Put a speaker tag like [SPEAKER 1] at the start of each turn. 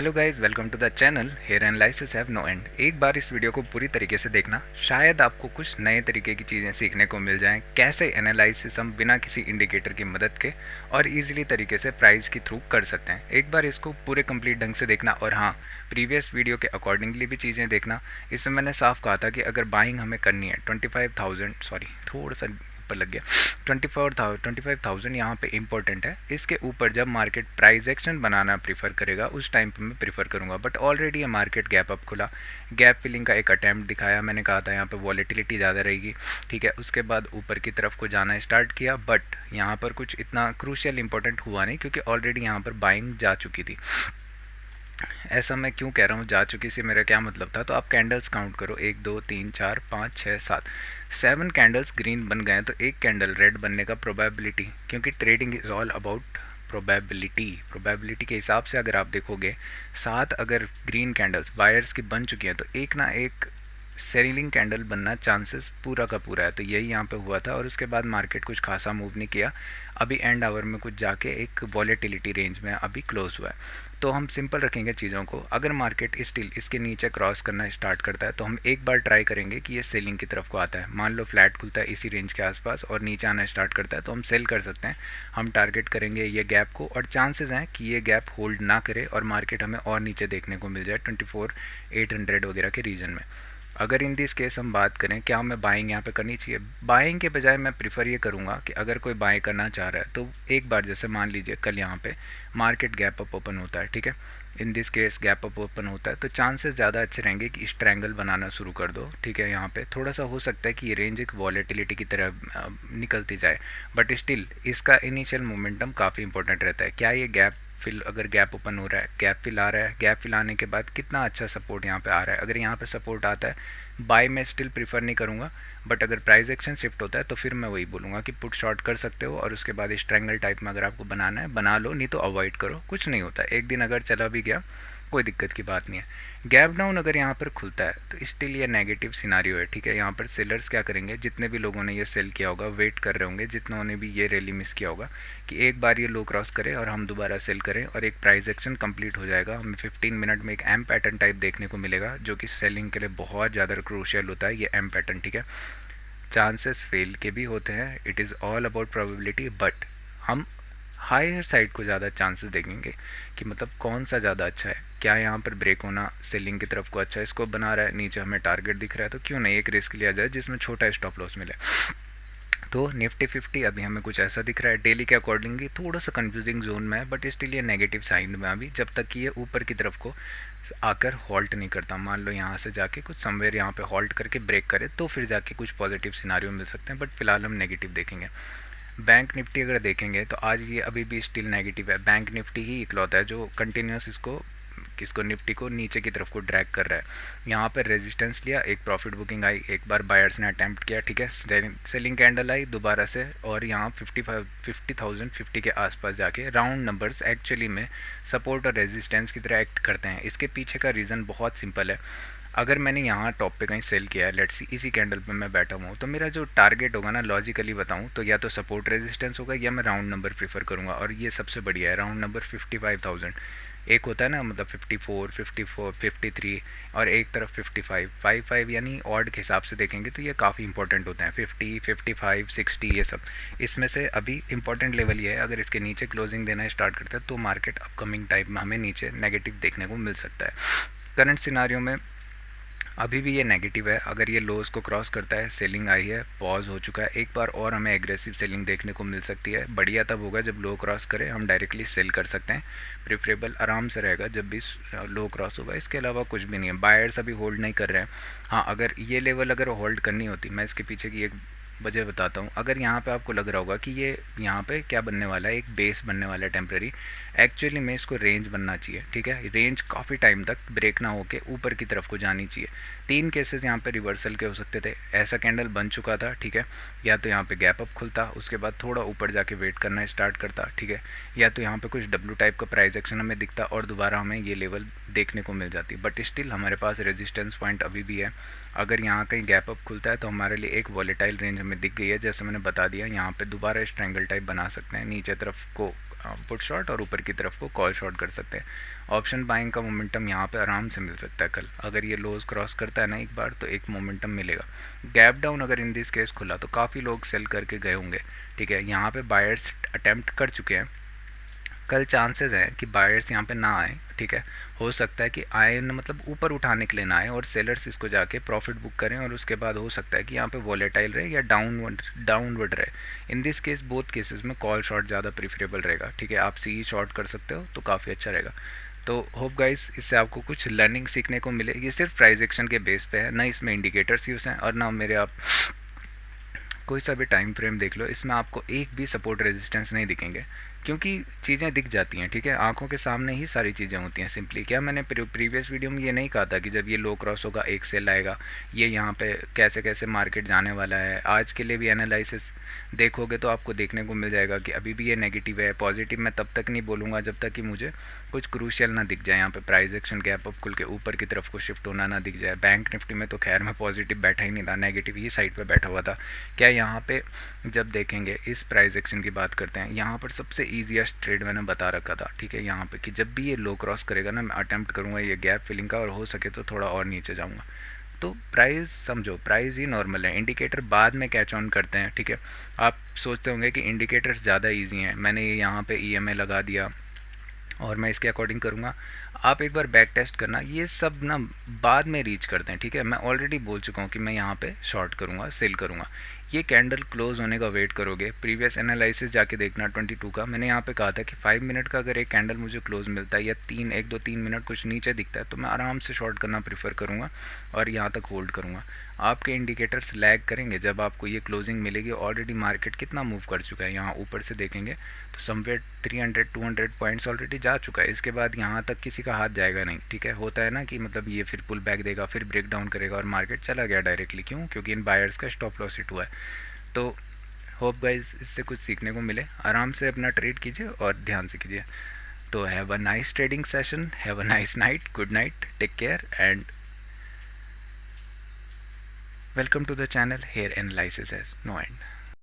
[SPEAKER 1] Hello guys, welcome to the channel. Here analysis have no end. एक बार इस video को पूरी तरीके से देखना, शायद आपको कुछ नए तरीके की चीज़ें सीखने को मिल जाएं। कैसे एनालिसिस हम बिना किसी इंडिकेटर की मदद के और इजीली तरीके से प्राइस के थ्रू कर सकते हैं। एक बार इसको पूरे कंप्लीट ढंग से देखना। और हाँ, प्रीवियस वीडियो के अकॉर्डिंगली भी चीज़ें देखना। इसमें मैंने साफ कहा था कि अगर बाइंग हमें करनी है 25,000, सॉरी थोड़ा सा ऊपर लग गया, 25,000 यहाँ पे इंपॉर्टेंट है। इसके ऊपर जब मार्केट प्राइस एक्शन बनाना प्रीफर करेगा उस टाइम पे मैं प्रीफर करूँगा। बट ऑलरेडी ये मार्केट गैप अप खुला, गैप फिलिंग का एक अटैम्प्ट दिखाया। मैंने कहा था यहाँ पे वॉलेटिलिटी ज़्यादा रहेगी, ठीक है। उसके बाद ऊपर की तरफ को जाना स्टार्ट किया, बट यहाँ पर कुछ इतना क्रूशियल इंपॉर्टेंट हुआ नहीं, क्योंकि ऑलरेडी यहाँ पर बाइंग जा चुकी थी। ऐसा मैं क्यों कह रहा हूँ जा चुकी से, मेरा क्या मतलब था, तो आप कैंडल्स काउंट करो, 1 2 3 4 5 6 7, 7 कैंडल्स ग्रीन बन गए, तो एक कैंडल रेड बनने का प्रोबेबिलिटी, क्योंकि trading is all about probability के हिसाब से अगर आप देखोगे, 7 अगर ग्रीन कैंडल्स बायर्स की बन चुकी हैं तो एक ना एक सेलिंग कैंडल बनना चांसेस पूरा का पूरा है। तो यही यहाँ पे हुआ था और उसके बाद मार्केट कुछ खासा मूव नहीं किया। अभी एंड आवर में कुछ जाके एक वॉलेटिलिटी रेंज में अभी क्लोज हुआ है। तो हम सिंपल रखेंगे चीज़ों को। अगर मार्केट स्टिल इसके नीचे क्रॉस करना स्टार्ट करता है तो हम एक बार ट्राई करेंगे कि ये सेलिंग की तरफ को आता है। मान लो फ्लैट खुलता है इसी रेंज के आसपास और नीचे आना स्टार्ट करता है तो हम सेल कर सकते हैं। हम टारगेट करेंगे ये गैप को और चांसेस हैं कि ये गैप होल्ड ना करे और मार्केट हमें और नीचे देखने को मिल जाए 24,800 वगैरह के रीजन में। अगर इन दिस केस हम बात करें क्या हमें बाइंग यहाँ पे करनी चाहिए, बाइंग के बजाय मैं प्रीफर ये करूँगा कि अगर कोई बाय करना चाह रहा है तो एक बार जैसे मान लीजिए कल यहाँ पे मार्केट गैप अप ओपन होता है, ठीक है। In this case gap up open होता है तो चांसेस ज़्यादा अच्छे रहेंगे कि स्ट्रैंगल बनाना शुरू कर दो, ठीक है। यहाँ पे थोड़ा सा हो सकता है कि ये रेंज एक वॉलेटिलिटी की तरह निकलती जाए, बट स्टिल इसका इनिशियल मोमेंटम काफ़ी इंपॉर्टेंट रहता है। क्या ये गैप फिल, अगर गैप ओपन हो रहा है, गैप फिल आ रहा है, गैप फिल आने के बाद कितना अच्छा सपोर्ट यहाँ पे आ रहा है। अगर यहाँ पे सपोर्ट आता है, बाय मैं स्टिल प्रीफर नहीं करूँगा, बट अगर प्राइस एक्शन शिफ्ट होता है तो फिर मैं वही बोलूँगा कि पुट शॉर्ट कर सकते हो और उसके बाद स्ट्रैंगल टाइप में अगर आपको बनाना है बना लो, नहीं तो अवॉइड करो, कुछ नहीं होता। एक दिन अगर चला भी गया कोई दिक्कत की बात नहीं है। गैप डाउन अगर यहाँ पर खुलता है तो स्टिल ये नेगेटिव सिनारियो है, ठीक है। यहाँ पर सेलर्स क्या करेंगे, जितने भी लोगों ने ये सेल किया होगा वेट कर रहे होंगे, जितनों ने भी ये रैली मिस किया होगा कि एक बार ये लो क्रॉस करे और हम दोबारा सेल करें और एक प्राइस एक्शन कंप्लीट हो जाएगा। हमें 15 मिनट में एक एम पैटर्न टाइप देखने को मिलेगा जो कि सेलिंग के लिए बहुत ज़्यादा क्रूशियल होता है ये एम पैटर्न, ठीक है। चांसेस फेल के भी होते हैं, it is all about probability, but हम हायर साइड को ज़्यादा चांसेस देखेंगे कि मतलब कौन सा ज़्यादा अच्छा है। क्या यहाँ पर ब्रेक होना सेलिंग की तरफ को अच्छा इसको बना रहा है, नीचे हमें टारगेट दिख रहा है, तो क्यों नहीं एक रिस्क लिया जाए जिसमें छोटा स्टॉप लॉस मिले। तो निफ्टी 50 अभी हमें कुछ ऐसा दिख रहा है, डेली के अकॉर्डिंगली थोड़ा सा कंफ्यूजिंग जोन में है, बट स्टिल ये नेगेटिव साइन में अभी, जब तक कि ये ऊपर की तरफ को आकर हॉल्ट नहीं करता। मान लो यहाँ से जाके कुछ समवेयर यहाँ पे हॉल्ट करके ब्रेक करे तो फिर जाके कुछ पॉजिटिव सिनारियो मिल सकते हैं, बट फिलहाल हम नेगेटिव देखेंगे। बैंक निफ्टी अगर देखेंगे तो आज ये अभी भी स्टिल नेगेटिव है। बैंक निफ्टी ही इकलौता है जो कंटिन्यूस इसको निफ्टी को नीचे की तरफ को ड्रैग कर रहा है। यहाँ पर रेजिस्टेंस लिया, एक प्रॉफिट बुकिंग आई, एक बार बायर्स ने अटैम्प्ट किया, ठीक है। सेलिंग कैंडल आई दोबारा से और यहाँ 50,050 के आसपास जाके राउंड नंबर्स एक्चुअली में सपोर्ट और रेजिस्टेंस की तरह एक्ट करते हैं। इसके पीछे का रीज़न बहुत सिंपल है। अगर मैंने यहाँ टॉप पे कहीं सेल किया है, लेट्स सी इसी कैंडल पे मैं बैठा हूँ, तो मेरा जो टारगेट होगा ना, लॉजिकली बताऊँ तो या तो सपोर्ट रेजिस्टेंस होगा या मैं राउंड नंबर प्रीफर करूँगा। और ये सबसे बढ़िया है राउंड नंबर 55,000। एक होता है ना मतलब 54, 54, 53 और एक तरफ 55 यानी ऑड के हिसाब से देखेंगे तो ये काफ़ी इंपॉर्टेंट होते हैं। 50, 55, 60 ये सब, इसमें से अभी इंपॉर्टेंट लेवल ये है, अगर इसके नीचे क्लोजिंग देना स्टार्ट करता है तो मार्केट अपकमिंग टाइप में हमें नीचे नेगेटिव देखने को मिल सकता है। करंट सिनारियो में अभी भी ये नेगेटिव है। अगर ये लोज को क्रॉस करता है, सेलिंग आई है, पॉज हो चुका है, एक बार और हमें एग्रेसिव सेलिंग देखने को मिल सकती है। बढ़िया तब होगा जब लो क्रॉस करे, हम डायरेक्टली सेल कर सकते हैं। प्रेफरेबल आराम से रहेगा जब भी लो क्रॉस होगा। इसके अलावा कुछ भी नहीं है। बायर्स अभी होल्ड नहीं कर रहे हैं। हाँ, अगर ये लेवल अगर होल्ड करनी होती, मैं इसके पीछे की एक वजह बताता हूँ। अगर यहाँ पे आपको लग रहा होगा कि ये यहाँ पे क्या बनने वाला है, एक बेस बनने वाला है टेम्प्रेरी, एक्चुअली में इसको रेंज बनना चाहिए, ठीक है। रेंज काफ़ी टाइम तक ब्रेक ना होके ऊपर की तरफ को जानी चाहिए। 3 केसेस यहाँ पे रिवर्सल के हो सकते थे। ऐसा कैंडल बन चुका था, ठीक है, या तो यहाँ पे गैप अप खुलता, उसके बाद थोड़ा ऊपर जाके वेट करना स्टार्ट करता, ठीक है, या तो यहाँ पे कुछ डब्ल्यू टाइप का प्राइस एक्शन हमें दिखता और दोबारा हमें ये लेवल देखने को मिल जाती। बट स्टिल हमारे पास रेजिस्टेंस पॉइंट अभी भी है। अगर यहाँ कहीं गैप अप खुलता है तो हमारे लिए एक वॉलेटाइल रेंज हमें दिख गई है, जैसे मैंने बता दिया। यहाँ पे दोबारा स्ट्रैंगल टाइप बना सकते हैं, नीचे तरफ को पुट शॉट और ऊपर की तरफ को कॉल शॉट कर सकते हैं। ऑप्शन बाइंग का मोमेंटम यहाँ पे आराम से मिल सकता है कल, अगर ये लोज क्रॉस करता है ना एक बार तो एक मोमेंटम मिलेगा। गैप डाउन अगर इन दिस केस खुला तो काफ़ी लोग सेल करके गए होंगे, ठीक है। यहाँ पे बायर्स अटेम्प्ट कर चुके हैं, कल चांसेस हैं कि बायर्स यहाँ पे ना आए, ठीक है। हो सकता है कि आए मतलब ऊपर उठाने के लिए ना आए और सेलर्स इसको जाके प्रॉफिट बुक करें, और उसके बाद हो सकता है कि यहाँ पे वॉलेटाइल रहे या डाउनवर्ड रहे। In this case both cases में कॉल शॉट ज़्यादा प्रीफरेबल रहेगा, ठीक है। आप सी शॉर्ट कर सकते हो तो काफ़ी अच्छा रहेगा। तो होप गाइस इससे आपको कुछ लर्निंग सीखने को मिले। ये सिर्फ प्राइस एक्शन के बेस पे है, ना इसमें इंडिकेटर्स यूज़ हैं और ना मेरे आप कोई सा भी टाइम फ्रेम देख लो, इसमें आपको एक भी सपोर्ट रेजिस्टेंस नहीं दिखेंगे, क्योंकि चीज़ें दिख जाती हैं, ठीक है। आंखों के सामने ही सारी चीज़ें होती हैं सिंपली। क्या मैंने प्रीवियस वीडियो में ये नहीं कहा था कि जब ये लो क्रॉस होगा एक सेल आएगा, ये यहाँ पे कैसे कैसे मार्केट जाने वाला है। आज के लिए भी एनालिसिस देखोगे तो आपको देखने को मिल जाएगा कि अभी भी ये नेगेटिव है। पॉजिटिव मैं तब तक नहीं बोलूँगा जब तक कि मुझे कुछ क्रूशियल ना दिख जाए, यहाँ पे प्राइस एक्शन गैप अप खुल के ऊपर की तरफ को शिफ्ट होना ना दिख जाए। बैंक निफ्टी में तो खैर मैं पॉजिटिव बैठा ही नहीं था, नेगेटिव ही साइड पे बैठा हुआ था। क्या यहाँ पे जब देखेंगे इस प्राइस एक्शन की बात करते हैं, यहाँ पर सबसे ईजीएस्ट ट्रेड मैंने बता रखा था, ठीक है। यहाँ पे कि जब भी ये लो क्रॉस करेगा ना, मैं अटेम्प्ट करूँगा ये गैप फिलिंग का, और हो सके तो थोड़ा और नीचे जाऊँगा। तो प्राइस समझो, प्राइस ही नॉर्मल है, इंडिकेटर बाद में कैच ऑन करते हैं, ठीक है। आप सोचते होंगे कि इंडिकेटर्स ज़्यादा ईजी हैं, मैंने यहाँ पे EMA लगा दिया और मैं इसके अकॉर्डिंग करूँगा। आप एक बार बैक टेस्ट करना, ये सब ना बाद में रीच करते हैं, ठीक है। मैं ऑलरेडी बोल चुका हूँ कि मैं यहाँ पे शॉर्ट करूँगा, सेल करूँगा। ये कैंडल क्लोज होने का वेट करोगे, प्रीवियस एनालिसिस जाके देखना 22 का, मैंने यहाँ पे कहा था कि 5 मिनट का अगर एक कैंडल मुझे क्लोज मिलता है या 1-2-3 मिनट कुछ नीचे दिखता है तो मैं आराम से शॉर्ट करना प्रीफर करूँगा और यहाँ तक होल्ड करूँगा। आपके इंडिकेटर्स लैग करेंगे जब आपको ये क्लोजिंग मिलेगी। ऑलरेडी मार्केट कितना मूव कर चुका है, यहाँ ऊपर से देखेंगे तो समवेयर 300-200 पॉइंट्स ऑलरेडी जा चुका है। इसके बाद यहाँ तक किसी का हाथ जाएगा नहीं, ठीक है। होता है ना कि मतलब ये फिर पुल बैक देगा, फिर ब्रेक डाउन करेगा और मार्केट चला गया डायरेक्टली, क्यों? क्योंकि इन बायर्स का स्टॉप लॉस हिट हुआ है। तो होप गाइज इससे कुछ सीखने को मिले, आराम से अपना ट्रेड कीजिए और ध्यान से कीजिए। तो have a nice trading session, have a nice night, good night, take care and welcome to the channel. Here analysis has no and.